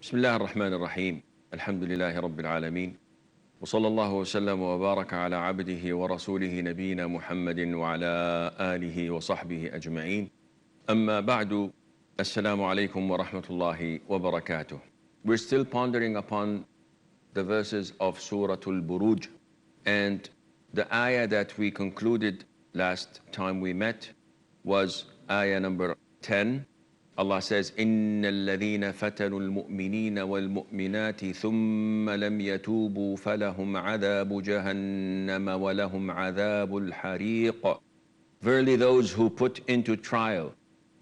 بسم الله الرحمن الرحيم الحمد لله رب العالمين وصلى الله وسلم وبارك على عبده ورسوله نبينا محمد وعلى آله وصحبه أجمعين أما بعد السلام عليكم ورحمة الله وبركاته. We're still pondering upon the verses of Surah Al-Buruj, and the ayah that we concluded last time we met was ayah number 10. Allah says, إِنَّ الَّذِينَ فَتَنُوا الْمُؤْمِنِينَ وَالْمُؤْمِنَاتِ ثُمَّ لَمْ يَتُوبُوا فَلَهُمْ عَذَابُ جَهَنَّمَ وَلَهُمْ عَذَابُ الْحَرِيقِ. Verily those who put into trial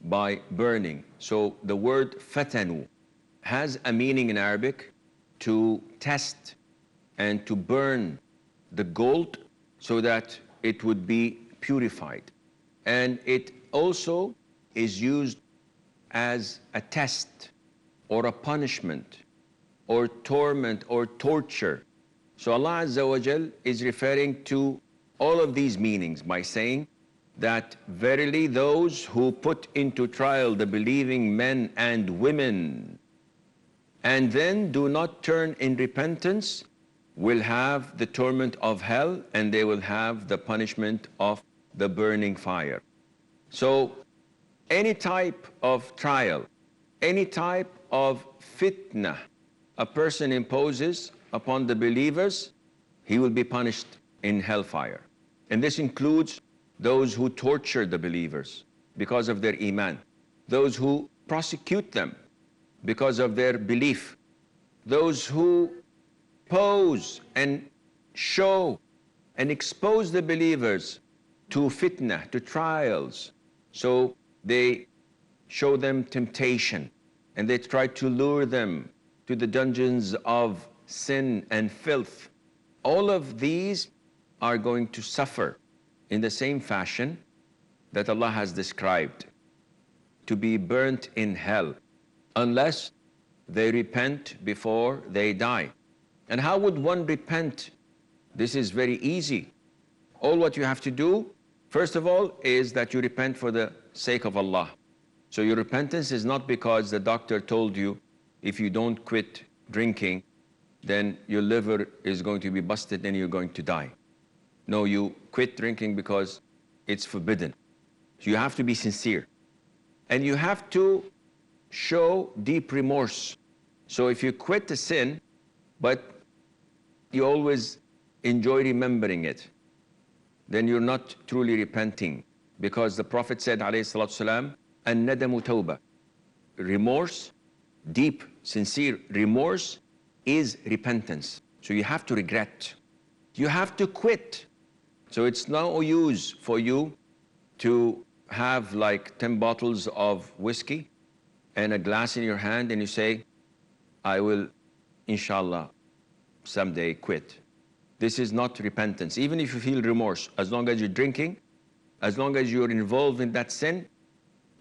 by burning. So the word fatanu has a meaning in Arabic, to test and to burn the gold so that it would be purified. And it also is used as a test or a punishment or torment or torture. So Allah Azza wa Jal is referring to all of these meanings by saying that verily those who put into trial the believing men and women and then do not turn in repentance will have the torment of hell, and they will have the punishment of the burning fire. So any type of trial, any type of fitna a person imposes upon the believers, he will be punished in hellfire. And this includes those who torture the believers because of their iman, those who prosecute them because of their belief, those who pose and show and expose the believers to fitna, to trials. So they show them temptation and they try to lure them to the dungeons of sin and filth. All of these are going to suffer in the same fashion that Allah has described, to be burnt in hell, unless they repent before they die. And how would one repent? This is very easy. All what you have to do, first of all, is that you repent for the sake of Allah. So your repentance is not because the doctor told you if you don't quit drinking, then your liver is going to be busted and you're going to die. No, you quit drinking because it's forbidden. So you have to be sincere. And you have to show deep remorse. So if you quit the sin, but you always enjoy remembering it, then you're not truly repenting. Because the Prophet said, alayhi salatu salam, an-nadamu tawbah. Remorse, deep, sincere remorse is repentance. So you have to regret. You have to quit. So it's no use for you to have like 10 bottles of whiskey and a glass in your hand and you say, I will, inshallah, someday quit. This is not repentance. Even if you feel remorse, as long as you're drinking, as long as you're involved in that sin,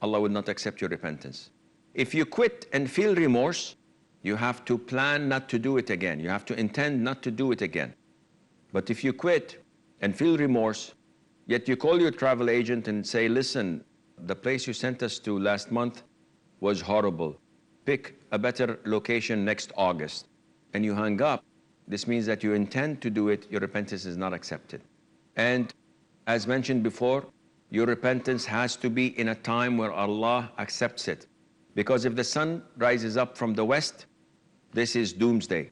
Allah will not accept your repentance. If you quit and feel remorse, you have to plan not to do it again. You have to intend not to do it again. But if you quit and feel remorse, yet you call your travel agent and say, listen, the place you sent us to last month was horrible. Pick a better location next August. And you hang up, this means that you intend to do it, your repentance is not accepted. And as mentioned before, your repentance has to be in a time where Allah accepts it. Because if the sun rises up from the west, this is doomsday.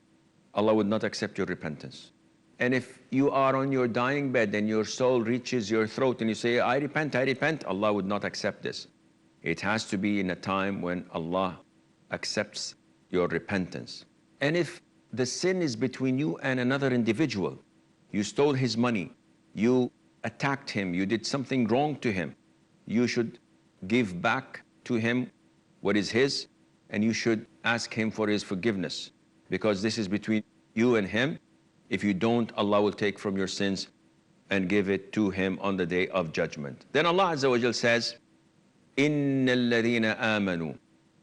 Allah would not accept your repentance. And if you are on your dying bed and your soul reaches your throat and you say, I repent, Allah would not accept this. It has to be in a time when Allah accepts your repentance. And if the sin is between you and another individual, you stole his money, you attacked him, you did something wrong to him, you should give back to him what is his, and you should ask him for his forgiveness, because this is between you and him. If you don't, Allah will take from your sins and give it to him on the day of judgment. Then Allah Azza wa Jal says, إِنَّ الَّذِينَ آمَنُوا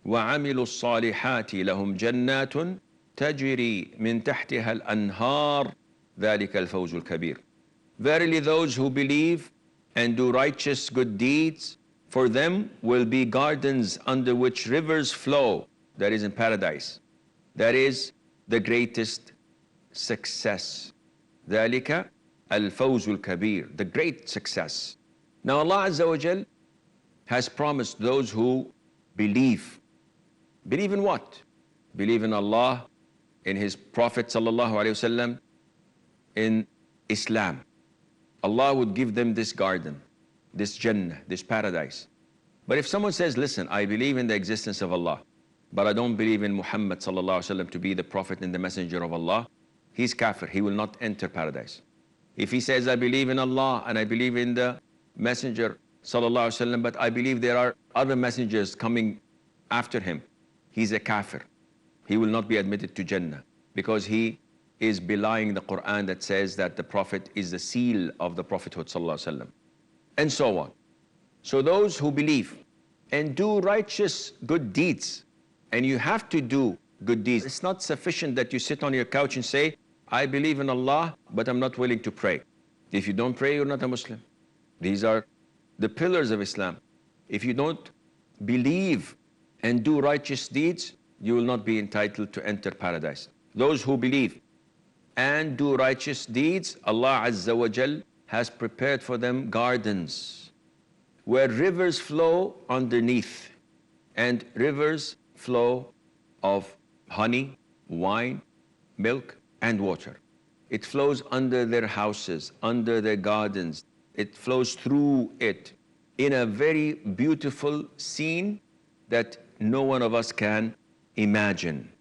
وَعَمِلُوا الصَّالِحَاتِ لَهُمْ جَنَّاتٌ تَجْرِي مِنْ تَحْتِهَا الْأَنْهَارُ ذَلِكَ الْفَوْزُ الْكَبِيرُ. Verily those who believe and do righteous good deeds, for them will be gardens under which rivers flow, that is in paradise. That is the greatest success. ذلك الفوز الكبير, the great success. Now Allah Azza wa Jal has promised those who believe. Believe in what? Believe in Allah, in His Prophet sallallahu alaihi wasallam, in Islam. Allah would give them this garden, this Jannah, this paradise. But if someone says, listen, I believe in the existence of Allah, but I don't believe in Muhammad sallallahu alaihi wasallam to be the Prophet and the Messenger of Allah, he's kafir. He will not enter paradise. If he says, I believe in Allah and I believe in the Messenger sallallahu alaihi wasallam, but I believe there are other messengers coming after him, he's a kafir. He will not be admitted to Jannah because he is belying the Quran that says that the Prophet is the seal of the Prophethood sallallahu alaihi wasallam, and so on. So those who believe and do righteous good deeds, and you have to do good deeds. It's not sufficient that you sit on your couch and say, I believe in Allah, but I'm not willing to pray. If you don't pray, you're not a Muslim. These are the pillars of Islam. If you don't believe and do righteous deeds, you will not be entitled to enter paradise. Those who believe and do righteous deeds, Allah Azza wa Jal has prepared for them gardens where rivers flow underneath, and rivers flow of honey, wine, milk, and water. It flows under their houses, under their gardens. It flows through it in a very beautiful scene that no one of us can imagine.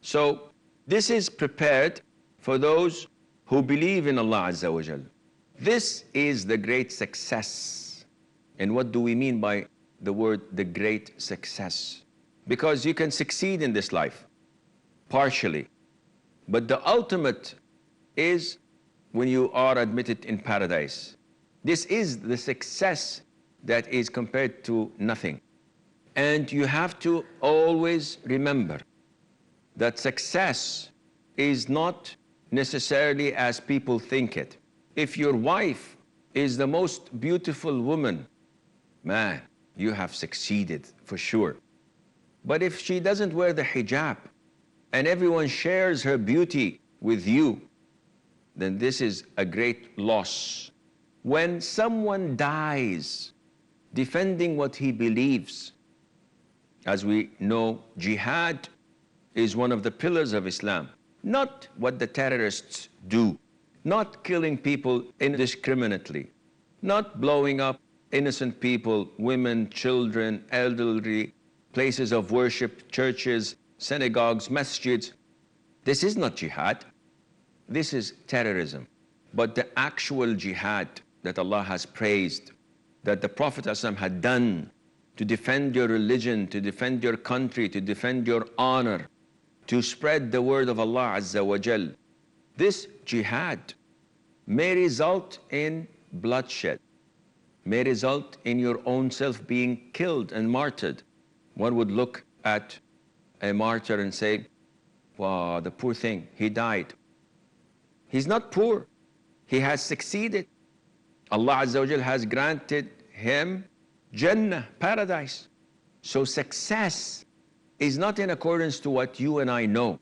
So this is prepared for those who believe in Allah Azza wa Jal. This is the great success. And what do we mean by the word the great success? Because you can succeed in this life, partially. But the ultimate is when you are admitted in paradise. This is the success that is compared to nothing. And you have to always remember that success is not necessarily as people think it. If your wife is the most beautiful woman, man, you have succeeded for sure. But if she doesn't wear the hijab and everyone shares her beauty with you, then this is a great loss. When someone dies defending what he believes, as we know, jihad is one of the pillars of Islam. Not what the terrorists do, not killing people indiscriminately, not blowing up innocent people, women, children, elderly, places of worship, churches, synagogues, masjids. This is not jihad. This is terrorism. But the actual jihad that Allah has praised, that the Prophet ﷺ had done to defend your religion, to defend your country, to defend your honor, to spread the word of Allah Azza wa Jal. This jihad may result in bloodshed, may result in your own self being killed and martyred. One would look at a martyr and say, wow, the poor thing, he died. He's not poor, he has succeeded. Allah Azza wa Jal has granted him Jannah, paradise. So success is not in accordance to what you and I know.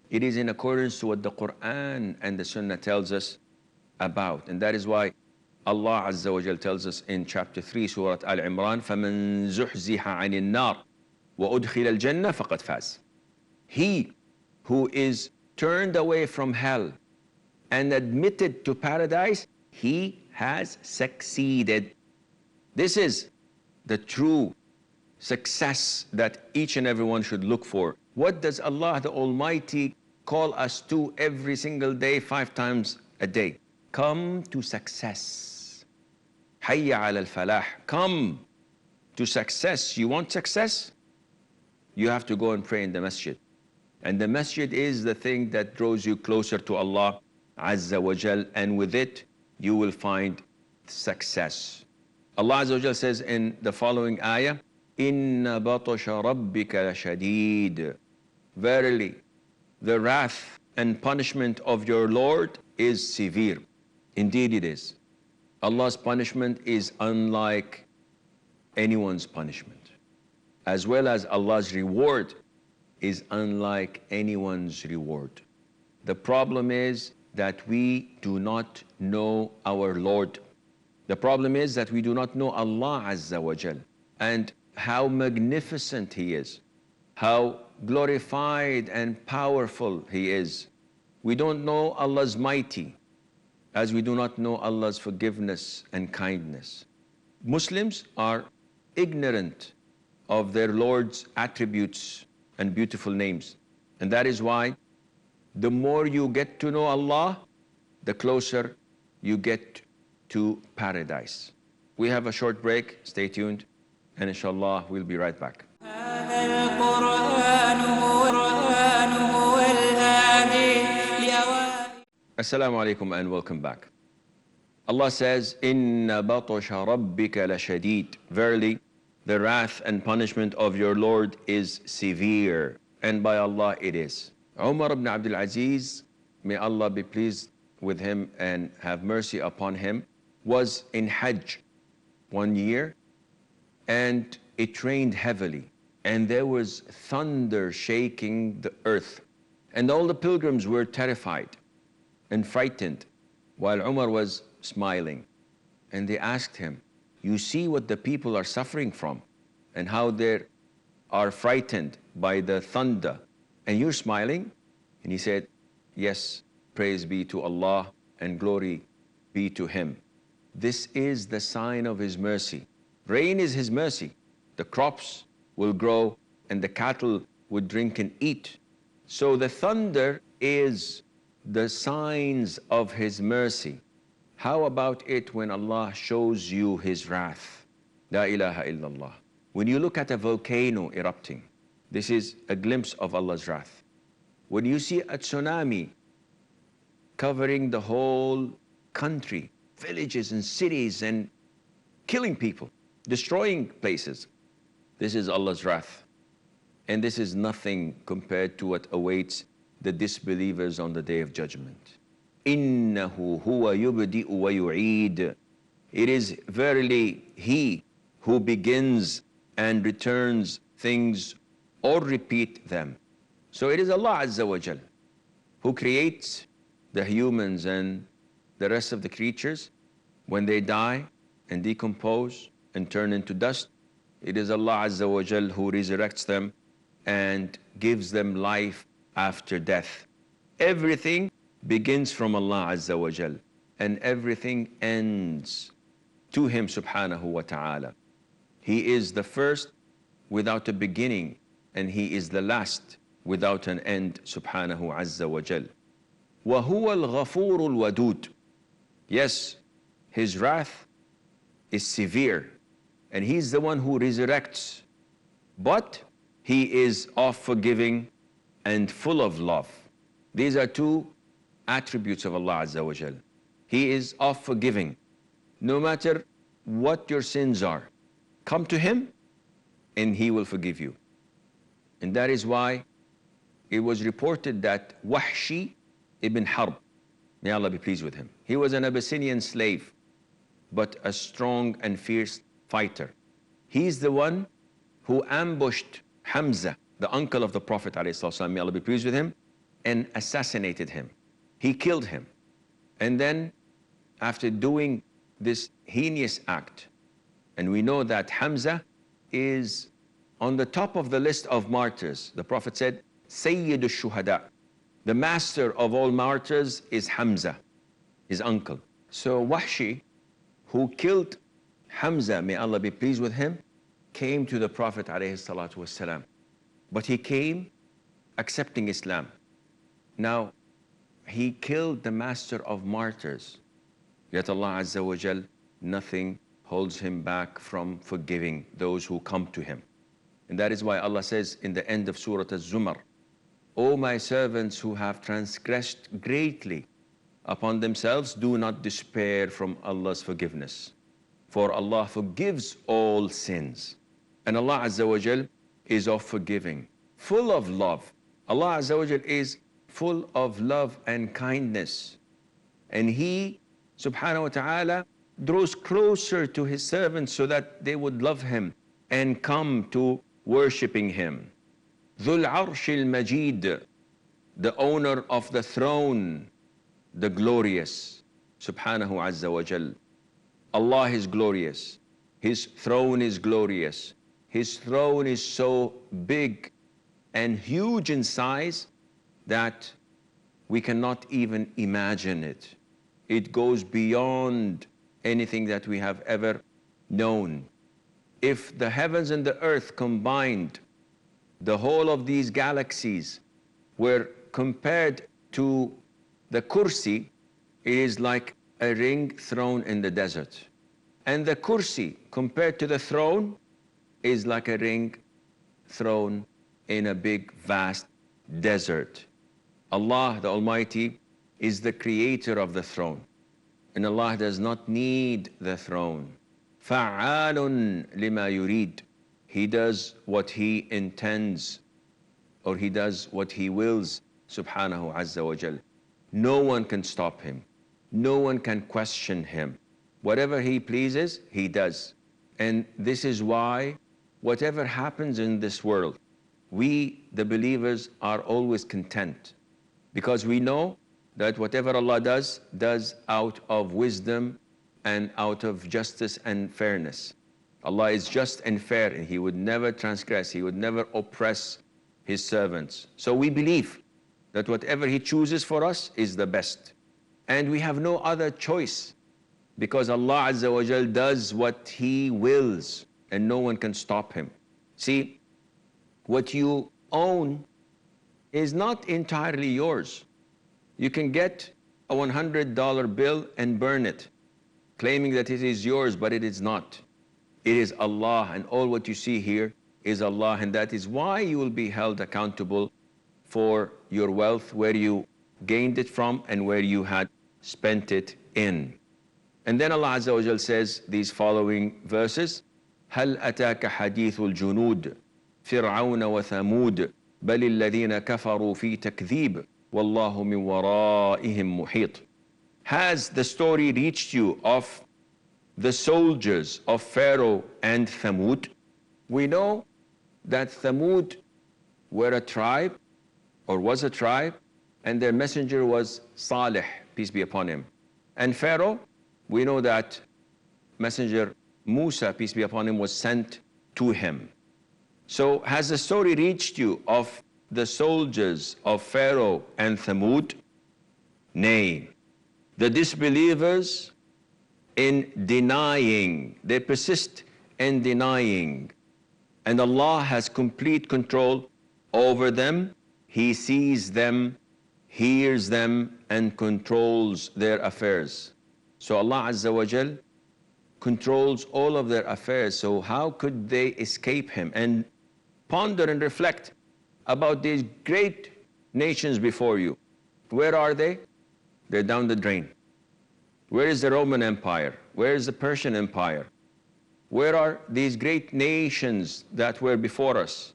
It is in accordance to what the Quran and the Sunnah tells us about. And that is why Allah Azza wa Jal tells us in chapter 3, Surah Al-Imran, فَمَنْ زُحْزِحَ عَنِ النَّارِ وَأُدْخِلَ الْجَنَّةِ فَقَدْ فَازَ. He who is turned away from hell and admitted to paradise, he has succeeded. This is the true success that each and everyone should look for. What does Allah the Almighty call us to every single day, 5 times a day? Come to success. Hayya ala al-falah. Come to success. You want success? You have to go and pray in the masjid. And the masjid is the thing that draws you closer to Allah Azza wa Jal, and with it you will find success. Allah Azza wa Jal says in the following ayah, Inna batasha rabbika lashadid. Verily, the wrath and punishment of your Lord is severe. Indeed it is. Allah's punishment is unlike anyone's punishment, as well as Allah's reward is unlike anyone's reward. The problem is that we do not know our Lord. The problem is that we do not know Allah Azza wa Jal and how magnificent He is, how glorified and powerful He is. We don't know Allah's mighty, as we do not know Allah's forgiveness and kindness. Muslims are ignorant of their Lord's attributes and beautiful names. And that is why the more you get to know Allah, the closer you get to paradise. We have a short break, stay tuned, and inshallah we'll be right back. Assalamu alaikum and welcome back. Allah says, Inna batasha rabbika lashadid. Verily, the wrath and punishment of your Lord is severe. And by Allah it is. Umar ibn Abdul Aziz, may Allah be pleased with him and have mercy upon him, was in Hajj one year, and it rained heavily, and there was thunder shaking the earth, and all the pilgrims were terrified and frightened, while Umar was smiling. And they asked him, you see what the people are suffering from and how they are frightened by the thunder, and you're smiling? And he said, yes, praise be to Allah and glory be to Him. This is the sign of His mercy. Rain is His mercy. The crops will grow and the cattle would drink and eat. So the thunder is the signs of His mercy. How about it when Allah shows you His wrath? La ilaha illallah. When you look at a volcano erupting, this is a glimpse of Allah's wrath. When you see a tsunami covering the whole country, villages and cities, and killing people, destroying places, this is Allah's wrath. And this is nothing compared to what awaits the disbelievers on the Day of Judgment. إِنَّهُ هُوَ يُبْدِئُ وَيُعِيدُ. It is verily He who begins and returns things or repeat them. So it is Allah Azza wa Jal who creates the humans and the rest of the creatures. When they die and decompose and turn into dust, it is Allah Azza wa Jal who resurrects them and gives them life after death. Everything begins from Allah Azza wa Jal, and everything ends to Him subhanahu wa ta'ala. He is the first without a beginning, and He is the last without an end subhanahu azza wa jal. وَهُوَ الْغَفُورُ الْوَدُودُ. Yes, His wrath is severe, and He's the one who resurrects, but He is of forgiving and full of love. These are two attributes of Allah Azza wa Jal. He is of forgiving. No matter what your sins are, come to Him and He will forgive you. And that is why it was reported that Wahshi ibn Harb, may Allah be pleased with him, he was an Abyssinian slave, but a strong and fierce fighter. He's the one who ambushed Hamza, the uncle of the Prophet ﷺ, may Allah be pleased with him, and assassinated him. He killed him. And then after doing this heinous act, and we know that Hamza is on the top of the list of martyrs. The Prophet said, Sayyid al-Shuhada, the master of all martyrs is Hamza, his uncle. So Wahshi, who killed Hamza, may Allah be pleased with him, came to the Prophet ﷺ. But he came accepting Islam. Now, he killed the master of martyrs. Yet Allah Azza wa Jal, nothing holds Him back from forgiving those who come to Him. And that is why Allah says in the end of Surah Az-Zumar, O my servants who have transgressed greatly upon themselves, do not despair from Allah's forgiveness. For Allah forgives all sins. And Allah Azza wa Jal is of forgiving, full of love. Allah Azza wa Jal is full of love and kindness. And He, subhanahu wa ta'ala, draws closer to His servants so that they would love Him and come to worshiping Him. Dhul Arsh al-Majid, the owner of the throne, the glorious, Subhanahu Azza wa Jal. Allah is glorious. His throne is glorious. His throne is so big and huge in size that we cannot even imagine it. It goes beyond anything that we have ever known. If the heavens and the earth combined, the whole of these galaxies were compared to the kursi, it is like a ring thrown in the desert. And the kursi compared to the throne is like a ring thrown in a big vast desert. Allah the Almighty is the creator of the throne, and Allah does not need the throne. فَعَّالٌ لِمَا يُرِيد. He does what He intends, or He does what He wills, Subhanahu Azza wa Jal. No one can stop Him. No one can question Him. Whatever He pleases, He does. And this is why whatever happens in this world, we, the believers, are always content, because we know that whatever Allah does out of wisdom and out of justice and fairness. Allah is just and fair, and He would never transgress, He would never oppress His servants. So we believe that whatever He chooses for us is the best. And we have no other choice, because Allah Azza wa Jal does what He wills, and no one can stop Him. See, what you own is not entirely yours. You can get a $100 bill and burn it, claiming that it is yours, but it is not. It is Allah, and all what you see here is Allah, and that is why you will be held accountable for your wealth, where you gained it from and where you had spent it in. And then Allah Azza wa Jal says these following verses, هل أتاك حديث الجنود فرعون وثمود بل الذين كفروا في تكذيب والله من ورائهم محيط. Has the story reached you of the soldiers of Pharaoh and Thamud? We know that Thamud were a tribe, or was a tribe, and their messenger was Salih, peace be upon him. And Pharaoh, we know that messenger Musa, peace be upon him, was sent to him. So has the story reached you of the soldiers of Pharaoh and Thamud? Nay. The disbelievers in denying, they persist in denying, and Allah has complete control over them. He sees them, hears them, and controls their affairs. So Allah Azza wa Jal controls all of their affairs. So how could they escape Him? And ponder and reflect about these great nations before you. Where are they? They're down the drain. Where is the Roman Empire? Where is the Persian Empire? Where are these great nations that were before us?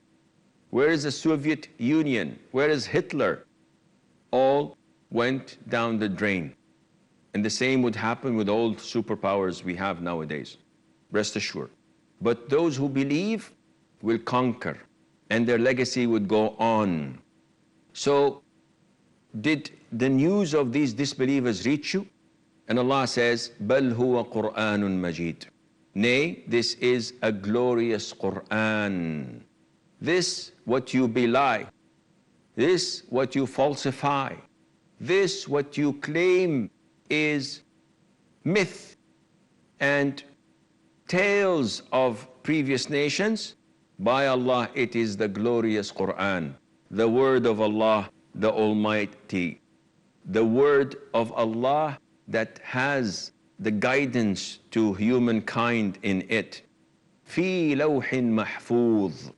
Where is the Soviet Union? Where is Hitler? All went down the drain. And the same would happen with all superpowers we have nowadays. Rest assured. But those who believe will conquer, and their legacy would go on. So, did the news of these disbelievers reach you? And Allah says, بَلْ هُوَ قُرْآنٌ مَجِيدٌ. Nay, this is a glorious Qur'an. This, what you belie, this, what you falsify, this, what you claim is myth and tales of previous nations, by Allah, it is the glorious Qur'an, the word of Allah, the Almighty, the word of Allah that has the guidance to humankind in it. في لوح محفوظ.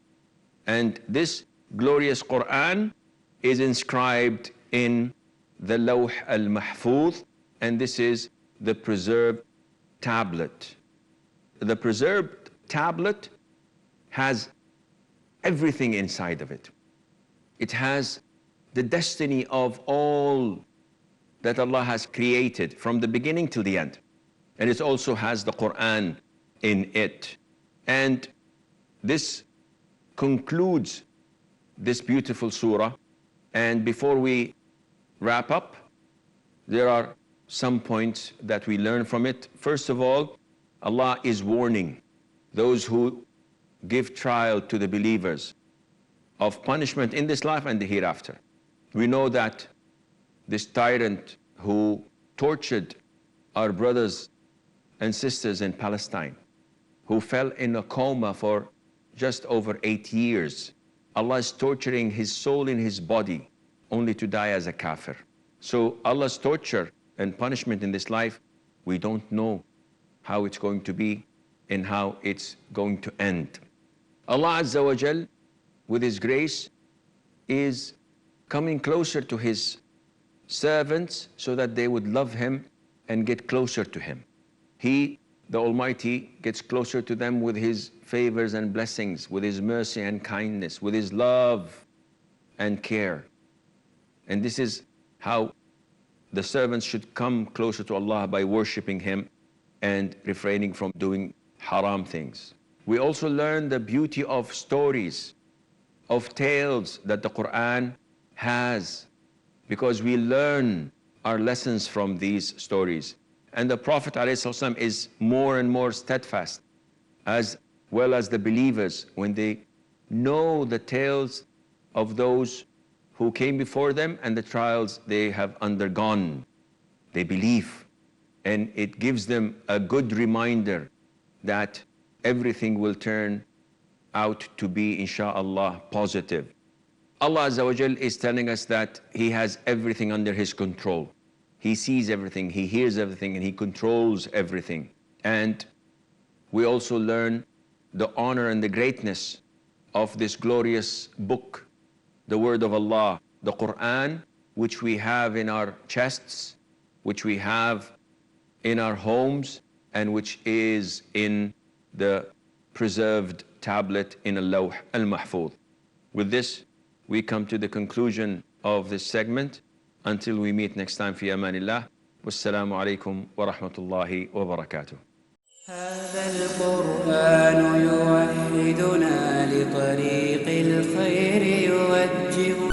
And this glorious Qur'an is inscribed in the Lawh al-Mahfuz, and this is the preserved tablet. The preserved tablet has everything inside of it. It has the destiny of all that Allah has created from the beginning till the end. And it also has the Qur'an in it. And this concludes this beautiful surah. And before we wrap up, there are some points that we learn from it. First of all, Allah is warning those who give trial to the believers of punishment in this life and the hereafter. We know that this tyrant who tortured our brothers and sisters in Palestine, who fell in a coma for just over 8 years, Allah is torturing his soul in his body only to die as a kafir. So Allah's torture and punishment in this life, we don't know how it's going to be and how it's going to end. Allah Azza wa Jal, with His grace, is coming closer to His servants so that they would love Him and get closer to Him. He, the Almighty, gets closer to them with His favors and blessings, with His mercy and kindness, with His love and care. And this is how the servants should come closer to Allah, by worshiping Him and refraining from doing haram things. We also learn the beauty of stories, of tales that the Quran has, because we learn our lessons from these stories. And the Prophet ﷺ is more and more steadfast, as well as the believers, when they know the tales of those who came before them and the trials they have undergone. They believe, and it gives them a good reminder that everything will turn out to be, insha'Allah, positive. Allah Azza wa Jal is telling us that He has everything under His control. He sees everything, He hears everything, and He controls everything. And we also learn the honor and the greatness of this glorious book, the word of Allah, the Quran, which we have in our chests, which we have in our homes, and which is in the preserved tablet in Al-Lawh Al-Mahfuz. With this, we come to the conclusion of this segment. Until we meet next time, fi amanillah. Wassalamu alaikum wa rahmatullahi wa barakatuh. هذا القرآن يوحدنا لطريق الخير يوجه